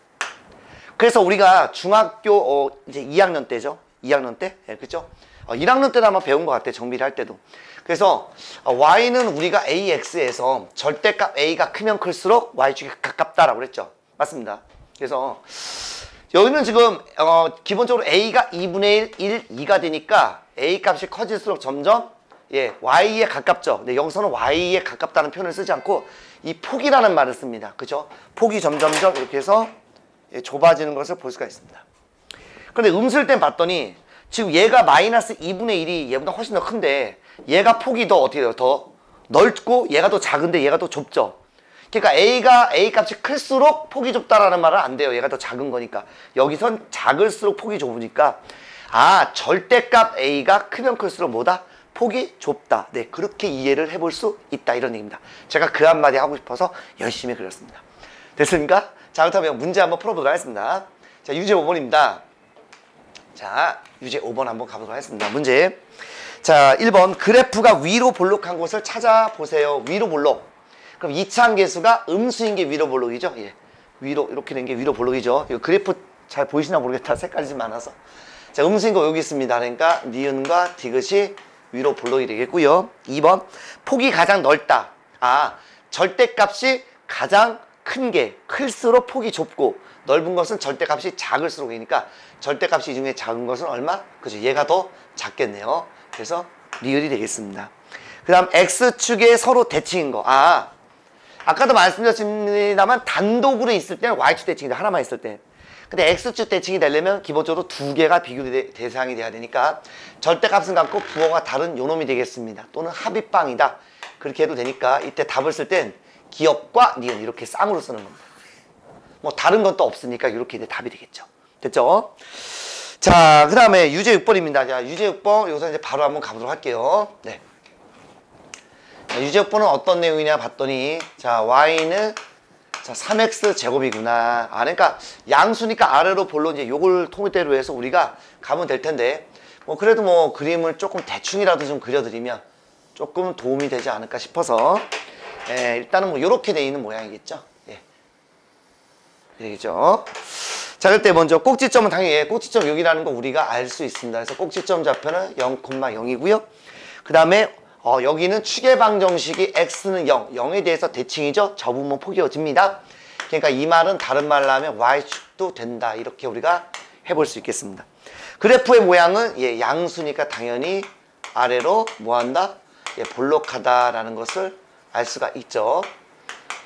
그래서 우리가 중학교 이제 2학년 때죠. 2학년 때? 예, 그죠? 1학년 때도 아마 배운 것 같아요. 정비를 할 때도. 그래서 y는 우리가 ax에서 절대값 a가 크면 클수록 y축이 가깝다라고 그랬죠. 맞습니다. 그래서 여기는 지금 기본적으로 a가 2분의 1, 2가 되니까 a 값이 커질수록 점점 예, y에 가깝죠. 근데 여기서는 y에 가깝다는 표현을 쓰지 않고 이 폭이라는 말을 씁니다. 그죠? 폭이 점점점 이렇게 해서 예, 좁아지는 것을 볼 수가 있습니다. 그런데 음수일 땐 봤더니 지금 얘가 마이너스 2분의 1이 얘보다 훨씬 더 큰데 얘가 폭이 더 어떻게 돼요? 더 넓고 얘가 더 작은데 얘가 더 좁죠. 그러니까 a 값이 클수록 폭이 좁다라는 말은 안 돼요. 얘가 더 작은 거니까. 여기선 작을수록 폭이 좁으니까 절대값 a가 크면 클수록 뭐다? 폭이 좁다. 네, 그렇게 이해를 해볼 수 있다. 이런 얘기입니다. 제가 그 한마디 하고 싶어서 열심히 그렸습니다. 됐습니까? 자, 그렇다면 문제 한번 풀어보도록 하겠습니다. 자, 유제 5번입니다. 자, 유제 5번 한번 가보도록 하겠습니다. 문제. 자, 1번. 그래프가 위로 볼록한 곳을 찾아보세요. 위로 볼록. 그럼 이차항 계수가 음수인 게 위로 볼록이죠? 예. 위로, 이렇게 된 게 위로 볼록이죠? 이거 그래프 잘 보이시나 모르겠다. 색깔이 좀 많아서. 자, 음수인 거 여기 있습니다. 그러니까 니은과 디귿이 위로 볼록이 되겠고요. 2번. 폭이 가장 넓다. 절대값이 가장 큰 게 클수록 폭이 좁고 넓은 것은 절대값이 작을수록이니까 절대값이 이 중에 작은 것은 얼마? 그죠? 얘가 더 작겠네요. 그래서 리을이 되겠습니다. 그 다음 X축에 서로 대칭인 거. 아까도 말씀드렸습니다만 단독으로 있을 때는 Y축 대칭이다. 하나만 있을 때. 근데 X축 대칭이 되려면 기본적으로 두 개가 비교 대상이 돼야 되니까 절대값은 같고 부호가 다른 요놈이 되겠습니다. 또는 합의빵이다. 그렇게 해도 되니까 이때 답을 쓸 땐 기역과 니은 이렇게 쌍으로 쓰는 겁니다. 뭐 다른 건 또 없으니까 이렇게 이제 답이 되겠죠. 됐죠? 자, 그 다음에 유제 6번입니다. 자, 유제 6번 여기서 이제 바로 한번 가보도록 할게요. 네. 유제 6번은 어떤 내용이냐 봤더니 자, y는 자, 3x 제곱이구나. 그러니까 양수니까 아래로 볼로 이제 요걸 통일대로 해서 우리가 가면 될 텐데 뭐 그래도 뭐 그림을 조금 대충이라도 좀 그려드리면 조금 도움이 되지 않을까 싶어서 예, 일단은 뭐 요렇게 돼 있는 모양이겠죠. 예. 되겠죠. 자, 그럴 때 먼저 꼭지점은 당연히 꼭지점 여기라는 거 우리가 알 수 있습니다. 그래서 꼭지점 좌표는 0,0이고요. 그 다음에 여기는 추계방 정식이 x는 0, 0에 대해서 대칭이죠. 저 부분 포개어집니다. 그러니까 이 말은 다른 말로 하면 y축도 된다. 이렇게 우리가 해볼 수 있겠습니다. 그래프의 모양은 양수니까 당연히 아래로 뭐한다? 볼록하다라는 것을 알 수가 있죠.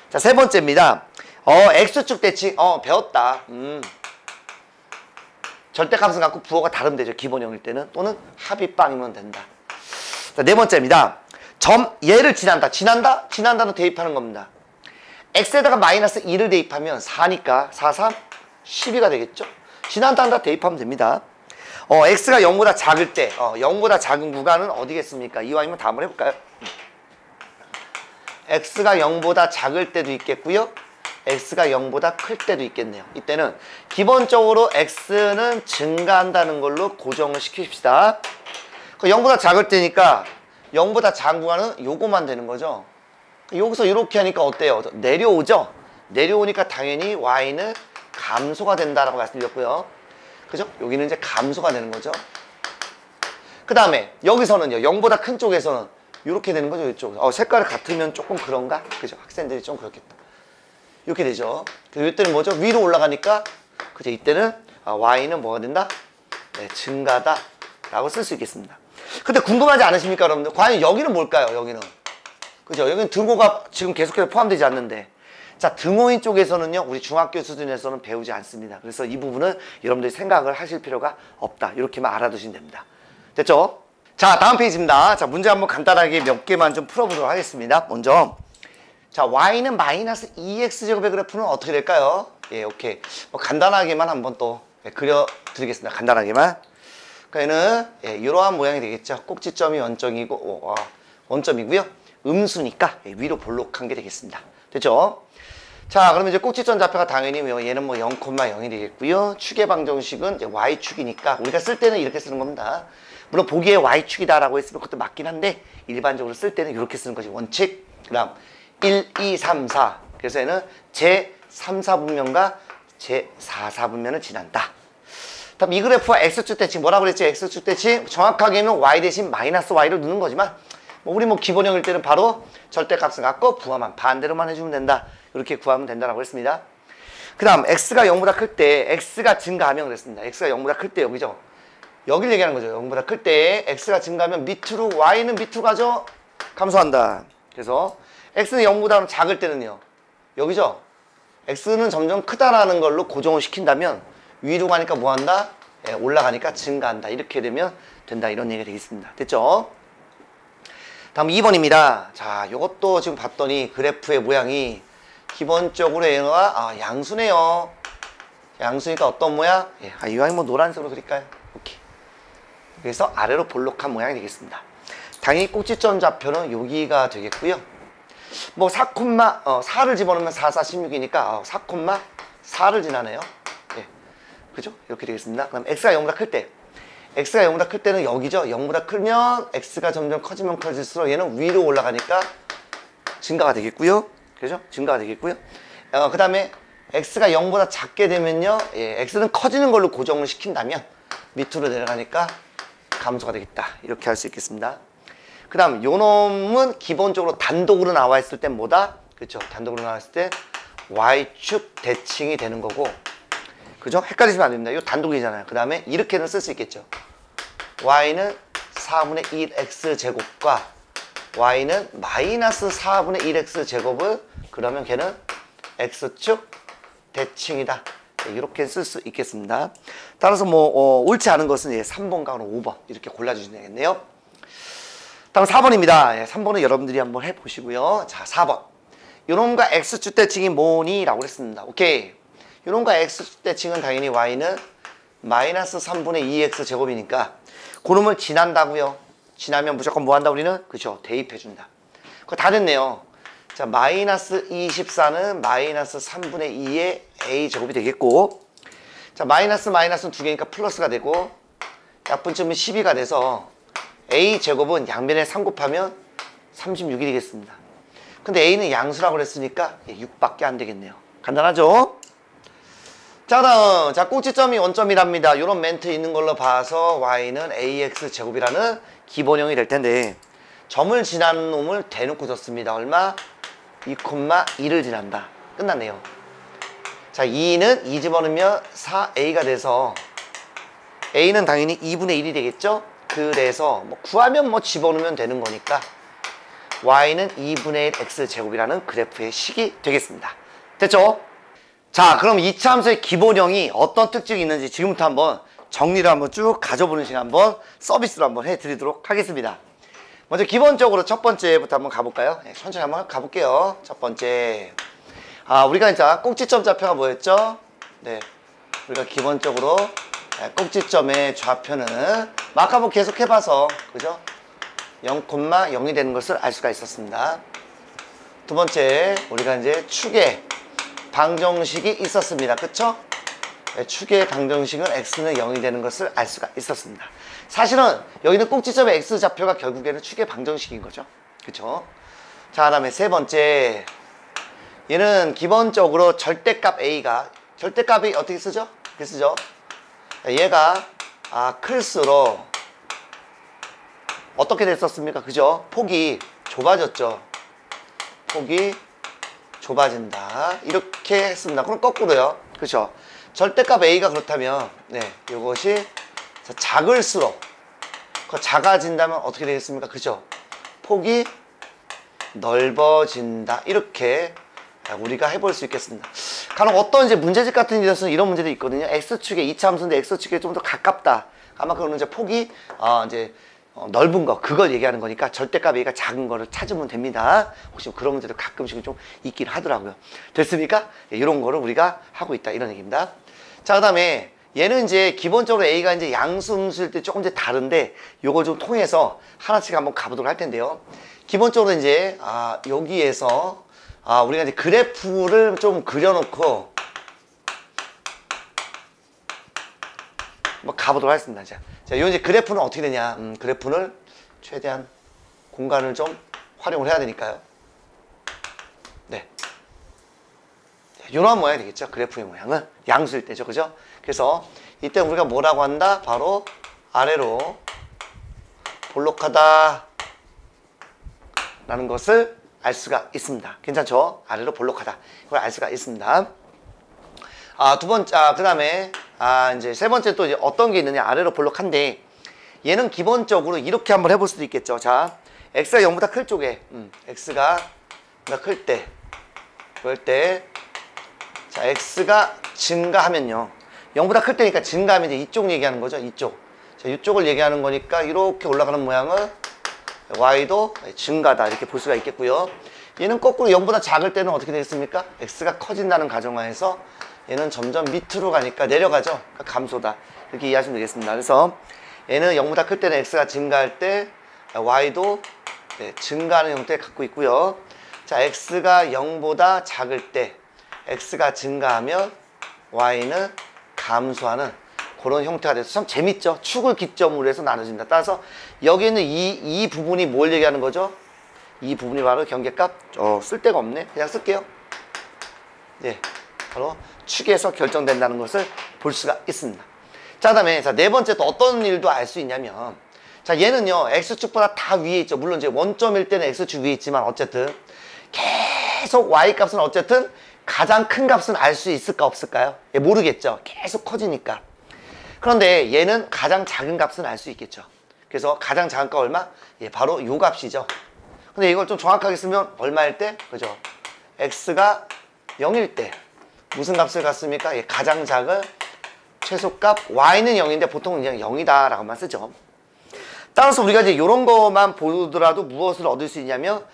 자, 세 번째입니다. x축 대칭. 배웠다. 절대값을 갖고 부호가 다르면 되죠. 기본형일 때는. 또는 합의빵이면 된다. 자, 네 번째입니다. 얘를 지난다. 지난다는 대입하는 겁니다. x에다가 마이너스 2를 대입하면 4니까 4, 3, 12가 되겠죠. 지난다 대입하면 됩니다. x가 0보다 작을 때 0보다 작은 구간은 어디겠습니까? 이왕이면 다 한번 해볼까요? x가 0보다 작을 때도 있겠고요. x가 0보다 클 때도 있겠네요. 이때는 기본적으로 x는 증가한다는 걸로 고정을 시킵시다. 0보다 작을 때니까 0보다 작은 구간은 요거만 되는 거죠. 여기서 이렇게 하니까 어때요? 내려오죠? 내려오니까 당연히 y는 감소가 된다라고 말씀드렸고요. 그죠? 여기는 이제 감소가 되는 거죠. 그 다음에 여기서는요. 0보다 큰 쪽에서는 이렇게 되는 거죠. 이쪽. 색깔이 같으면 조금 그런가? 그죠? 학생들이 좀 그렇겠다. 이렇게 되죠. 이때는 뭐죠? 위로 올라가니까 그죠? 이때는 y는 뭐가 된다? 네, 증가다 라고 쓸 수 있겠습니다. 근데 궁금하지 않으십니까, 여러분들? 과연 여기는 뭘까요? 여기는 그죠? 여기는 등호가 지금 계속해서 포함되지 않는데, 자, 등호인 쪽에서는요, 우리 중학교 수준에서는 배우지 않습니다. 그래서 이 부분은 여러분들이 생각을 하실 필요가 없다. 이렇게만 알아두시면 됩니다. 됐죠? 자, 다음 페이지입니다. 자, 문제 한번 간단하게 몇 개만 좀 풀어보도록 하겠습니다. 먼저, 자, y는 마이너스 2x제곱의 그래프는 어떻게 될까요? 예, 오케이. 간단하게만 한번 또 그려드리겠습니다. 간단하게만. 그러니까 얘는 이러한 모양이 되겠죠. 꼭지점이 원점이고요. 음수니까 위로 볼록한 게 되겠습니다. 됐죠? 자, 그러면 이제 꼭지점 좌표가 당연히 얘는 0,0이 되겠고요. 축의 방정식은 이제 y축이니까 우리가 쓸 때는 이렇게 쓰는 겁니다. 물론 보기에 y축이다라고 했으면 그것도 맞긴 한데 일반적으로 쓸 때는 이렇게 쓰는 것이 원칙. 그다음 1, 2, 3, 4. 그래서 얘는 제 3, 4분면과 제 4, 4분면을 지난다. 다음 이 그래프와 x축 대칭 뭐라고 그랬지? x축 대칭 정확하게는 y 대신 마이너스 y를 넣는 거지만 우리 기본형일 때는 바로 절대값을 갖고 부하만 반대로만 해주면 된다. 이렇게 구하면 된다라고 했습니다. 그 다음 x가 0보다 클 때 x가 증가하면 그랬습니다. x가 0보다 클 때 여기죠. 여기를 얘기하는 거죠. 0보다 클 때 x가 증가하면 밑으로 y는 밑으로 가죠. 감소한다. 그래서 x는 0보다 작을 때는요. 여기죠. x는 점점 크다라는 걸로 고정을 시킨다면 위로 가니까 뭐한다? 올라가니까 증가한다. 이렇게 되면 된다. 이런 얘기가 되겠습니다. 됐죠? 다음 2번입니다. 자, 이것도 지금 봤더니 그래프의 모양이 기본적으로 얘가 양수네요. 양수니까 어떤 모양? 이왕이 노란색으로 그릴까요? 오케이. 그래서 아래로 볼록한 모양이 되겠습니다. 당연히 꼭지점 좌표는 여기가 되겠고요. 4를 집어넣으면 4, 4, 16이니까 4,4를 지나네요. 그죠? 이렇게 되겠습니다. 그럼 x가 0보다 클 때, x가 0보다 클 때는 여기죠. 0보다 크면 x가 점점 커지면 커질수록 얘는 위로 올라가니까 증가가 되겠고요. 그죠? 증가가 되겠고요. 그 다음에 x가 0보다 작게 되면요. x는 커지는 걸로 고정을 시킨다면 밑으로 내려가니까 감소가 되겠다. 이렇게 할 수 있겠습니다. 그 다음 요 놈은 기본적으로 단독으로 나와 있을 땐 뭐다? 그렇죠? 단독으로 나와 있을 때 y축 대칭이 되는 거고, 그죠? 헷갈리시면 안 됩니다. 이거 단독이잖아요. 그 다음에 이렇게는 쓸 수 있겠죠. y는 4분의 1x 제곱과 y는 마이너스 4분의 1x 제곱을 그러면 걔는 x축 대칭이다. 이렇게 쓸 수 있겠습니다. 따라서 옳지 않은 것은 3번과 5번 이렇게 골라주시면 되겠네요. 다음 4번입니다. 3번은 여러분들이 한번 해보시고요. 자, 4번. 요놈과 x축 대칭이 뭐니? 라고 했습니다. 오케이. 요놈과 x축 대칭은 당연히 y는 마이너스 3분의 2x 제곱이니까 그놈을 지난다고요. 지나면 무조건 뭐 한다 우리는? 그죠? 대입해준다. 그거 다 됐네요. 자, 마이너스 24는 마이너스 3분의 2의 a 제곱이 되겠고, 자, 마이너스는 두 개니까 플러스가 되고, 약분점은 12가 돼서 a 제곱은 양변에 3 곱하면 36이 되겠습니다. 근데 a는 양수라고 그랬으니까 6밖에 안 되겠네요. 간단하죠? 자, 다음, 자, 꼭지점이 원점이랍니다. 이런 멘트 있는 걸로 봐서 y는 ax 제곱이라는 기본형이 될 텐데, 점을 지나는 놈을 대놓고 줬습니다. 얼마? 2,2를 지난다. 끝났네요. 자, 2는 2 집어넣으면 4a가 돼서 a는 당연히 2분의 1이 되겠죠? 그래서 뭐 구하면 뭐 집어넣으면 되는 거니까 y는 2분의 1 x제곱이라는 그래프의 식이 되겠습니다. 됐죠? 자, 그럼 이차 함수의 기본형이 어떤 특징이 있는지 지금부터 한번 정리를 한번 쭉 가져보는 시간 한번 서비스로 한번 해드리도록 하겠습니다. 먼저 기본적으로 첫 번째부터 한번 가볼까요? 네, 천천히 한번 가볼게요. 첫 번째. 우리가 이제 꼭지점 좌표가 뭐였죠? 네. 우리가 기본적으로 꼭지점의 좌표는 마크 한번 계속 해봐서, 그죠? 0,0이 되는 것을 알 수가 있었습니다. 두 번째, 우리가 이제 축의 방정식이 있었습니다. 그쵸? 네, 축의 방정식은 x는 0이 되는 것을 알 수가 있었습니다. 사실은 여기는 꼭지점의 x 좌표가 결국에는 축의 방정식인 거죠. 그쵸? 자, 그 다음에 세 번째. 얘는 기본적으로 절대값 a가, 절대값이 어떻게 쓰죠? 이렇게 쓰죠? 얘가 클수록 어떻게 됐었습니까? 그죠? 폭이 좁아졌죠. 폭이 좁아진다. 이렇게 했습니다. 그럼 거꾸로요. 그죠? 절대값 a가 그렇다면, 네, 이것이 작을수록, 작아진다면 어떻게 되겠습니까? 그죠? 폭이 넓어진다. 이렇게 우리가 해볼 수 있겠습니다. 간혹 어떤 이제 문제집 같은 일에서는 이런 문제도 있거든요. x축에 2차 함수인데 x축에 좀 더 가깝다. 아마 그거는 이제 폭이 넓은 거, 그걸 얘기하는 거니까 절대값 a가 작은 거를 찾으면 됩니다. 혹시 그런 문제도 가끔씩은 좀 있긴 하더라고요. 됐습니까? 예, 이런 거를 우리가 하고 있다, 이런 얘기입니다. 자, 그 다음에 얘는 이제 기본적으로 a가 이제 양수음수일 때 조금 이제 다른데 요걸 좀 통해서 하나씩 한번 가보도록 할 텐데요. 기본적으로 이제 여기에서 우리가 이제 그래프를 좀 그려놓고 가보도록 하겠습니다. 자, 이 이제 그래프는 어떻게 되냐? 그래프는 최대한 공간을 좀 활용을 해야 되니까요. 네. 이런 모양이 되겠죠. 그래프의 모양은 양수일 때죠. 그죠? 그래서 이때 우리가 뭐라고 한다? 바로 아래로 볼록하다 라는 것을 알 수가 있습니다. 괜찮죠? 아래로 볼록하다. 이걸 알 수가 있습니다. 두 번째, 그 다음에, 이제 세 번째 또 이제 어떤 게 있느냐. 아래로 볼록한데, 얘는 기본적으로 이렇게 한번 해볼 수도 있겠죠. 자, x가 0보다 클 쪽에, x가 클 때, 그럴 때, 자, x가 증가하면요. 0보다 클 때니까 증가하면 이제 이쪽 얘기하는 거죠. 이쪽. 자, 이쪽을 얘기하는 거니까 이렇게 올라가는 모양은 y도 증가다. 이렇게 볼 수가 있겠고요. 얘는 거꾸로 0보다 작을 때는 어떻게 되겠습니까? x가 커진다는 가정하에서 얘는 점점 밑으로 가니까 내려가죠. 그러니까 감소다. 이렇게 이해하시면 되겠습니다. 그래서 얘는 0보다 클 때는 x가 증가할 때 y도 증가하는 형태를 갖고 있고요. 자, x가 0보다 작을 때 x가 증가하면 y는 감소하는 그런 형태가 돼서 참 재밌죠. 축을 기점으로 해서 나눠진다. 따라서 여기 있는 이 부분이 뭘 얘기하는 거죠? 이 부분이 바로 경계값. 쓸 데가 없네. 그냥 쓸게요. 네, 바로 축에서 결정된다는 것을 볼 수가 있습니다. 자, 그 다음에 네 번째 또 어떤 일도 알 수 있냐면, 자, 얘는요 x축보다 다 위에 있죠. 물론 이제 원점일 때는 x축 위에 있지만 어쨌든 계속 y값은 어쨌든 가장 큰 값은 알 수 있을까 없을까요? 예, 모르겠죠. 계속 커지니까. 그런데 얘는 가장 작은 값은 알 수 있겠죠. 그래서 가장 작은 값 얼마? 예, 바로 요 값이죠. 근데 이걸 좀 정확하게 쓰면 얼마일 때? 그죠? x가 0일 때 무슨 값을 갖습니까? 예, 가장 작은 최소값 y는 0인데 보통은 그냥 0이다 라고만 쓰죠. 따라서 우리가 이제 이런 것만 보더라도 무엇을 얻을 수 있냐면,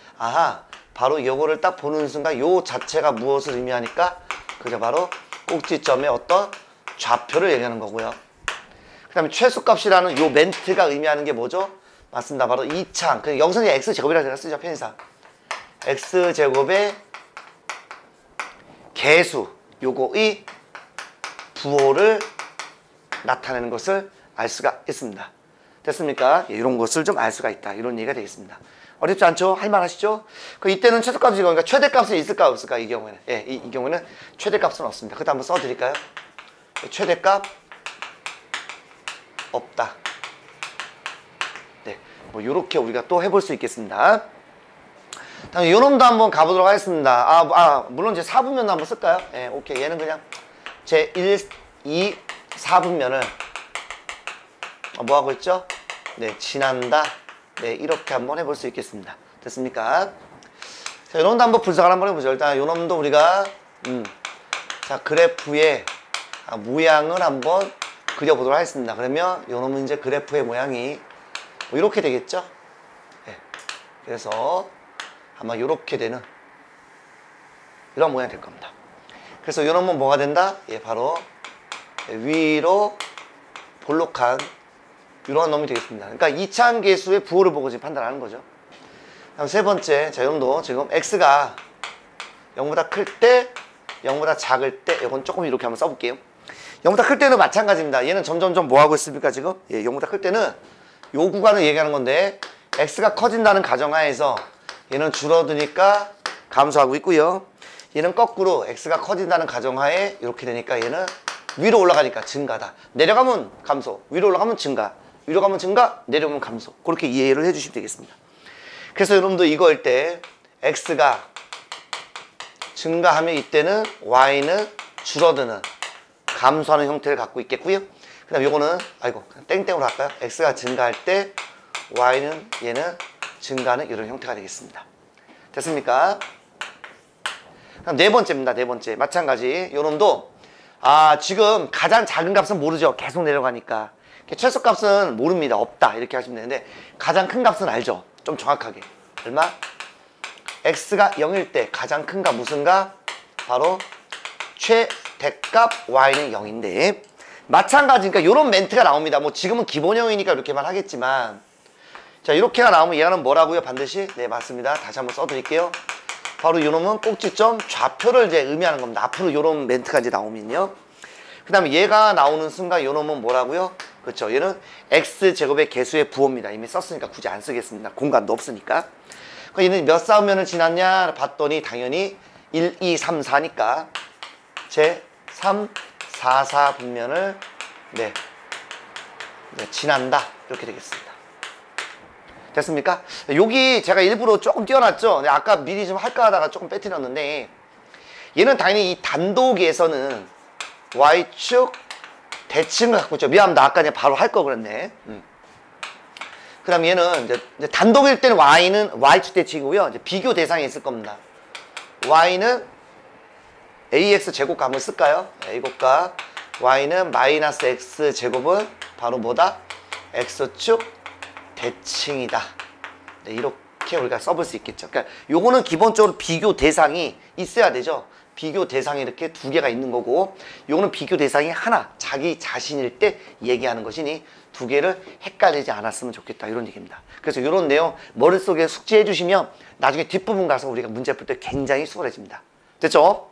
바로 요거를 딱 보는 순간 요 자체가 무엇을 의미하니까, 그죠? 바로 꼭지점의 어떤 좌표를 얘기하는 거고요. 그 다음에 최소값이라는 요 멘트가 의미하는 게 뭐죠? 맞습니다. 바로 2차. 여기서는 x제곱이라고 제가 쓰죠. 편의상. x제곱의 개수, 요거의 부호를 나타내는 것을 알 수가 있습니다. 됐습니까? 예, 이런 것을 좀 알 수가 있다. 이런 얘기가 되겠습니다. 어렵지 않죠? 할만하시죠? 이때는 최소값이 그러니까 최대값은 있을까 없을까? 이 경우에는. 예, 이 경우에는 최대값은 없습니다. 그것도 한번 써드릴까요? 최대값 없다. 네, 뭐 요렇게 우리가 또 해볼 수 있겠습니다. 다음 요 놈도 한번 가보도록 하겠습니다. 물론 이제 4분면도 한번 쓸까요? 네, 오케이. 얘는 그냥 제 1, 2, 4분면을 뭐 하고 있죠? 네, 지난다. 네, 이렇게 한번 해볼 수 있겠습니다. 됐습니까? 자, 요 놈도 한번 분석을 한번 해보죠. 일단 요 놈도 우리가 자, 그래프의 모양을 한번 그려보도록 하겠습니다. 그러면 요 놈은 이제 그래프의 모양이 뭐 이렇게 되겠죠? 네. 그래서 아마 이렇게 되는 이런 모양이 될 겁니다. 그래서 요 놈은 뭐가 된다? 예, 바로 위로 볼록한 이런 놈이 되겠습니다. 그러니까 이차함계수의 부호를 보고 지금 판단하는 거죠. 다음 세 번째, 자, 요 놈도 지금 x가 0보다 클 때, 0보다 작을 때, 이건 조금 이렇게 한번 써볼게요. 0보다 클 때는 마찬가지입니다. 얘는 점점점 뭐 하고 있습니까, 지금? 예, 0보다 클 때는 요 구간을 얘기하는 건데, x가 커진다는 가정하에서 얘는 줄어드니까 감소하고 있고요. 얘는 거꾸로 x가 커진다는 가정하에 이렇게 되니까 얘는 위로 올라가니까 증가다. 내려가면 감소, 위로 올라가면 증가, 위로 가면 증가, 내려오면 감소. 그렇게 이해를 해주시면 되겠습니다. 그래서 여러분도 이거일 때 x가 증가하면 이때는 y는 줄어드는 감소하는 형태를 갖고 있겠고요. 그 다음 요거는 그냥 땡땡으로 할까요? x가 증가할 때 y는 얘는 증가하는 이런 형태가 되겠습니다. 됐습니까? 그럼 네 번째입니다. 네 번째 마찬가지 요 놈도 지금 가장 작은 값은 모르죠. 계속 내려가니까 최소값은 모릅니다. 없다 이렇게 하시면 되는데 가장 큰 값은 알죠. 좀 정확하게 얼마? x가 0일 때 가장 큰 값 무슨 값? 바로 최대값 y는 0인데 마찬가지니까 이런 멘트가 나옵니다. 뭐 지금은 기본형이니까 이렇게만 하겠지만 자 이렇게가 나오면 얘는 뭐라고요? 반드시 네 맞습니다. 다시 한번 써드릴게요. 바로 이놈은 꼭지점 좌표를 이제 의미하는 겁니다. 앞으로 이런 멘트가 이제 나오면요. 그 다음에 얘가 나오는 순간 이놈은 뭐라고요? 그렇죠. 얘는 x제곱의 개수의 부호입니다. 이미 썼으니까 굳이 안 쓰겠습니다. 공간도 없으니까. 얘는 몇 사분면을 지났냐 봤더니 당연히 1, 2, 3, 4니까 제 3, 4, 4분면을 네, 지난다. 이렇게 되겠습니다. 됐습니까? 여기 제가 일부러 조금 띄워놨죠. 아까 미리 좀 할까 하다가 조금 빼뜨렸는데 얘는 당연히 이 단독에서는 y축 대칭을 갖고 있죠. 미안합니다. 아까 그냥 바로 할 거 그랬네. 그 다음 얘는 이제 단독일 때는 y는 y축 대칭이고요. 이제 비교 대상에 있을 겁니다. y는 ax 제곱과 한번 쓸까요? a곱과 y는 마이너스 x 제곱은 바로 뭐다? x축 대칭이다. 네, 이렇게 우리가 써볼 수 있겠죠. 그러니까 요거는 기본적으로 비교 대상이 있어야 되죠. 비교 대상이 이렇게 두 개가 있는 거고 요거는 비교 대상이 하나 자기 자신일 때 얘기하는 것이니 두 개를 헷갈리지 않았으면 좋겠다 이런 얘기입니다. 그래서 이런 내용 머릿속에 숙지해 주시면 나중에 뒷부분 가서 우리가 문제 풀 때 굉장히 수월해집니다. 됐죠?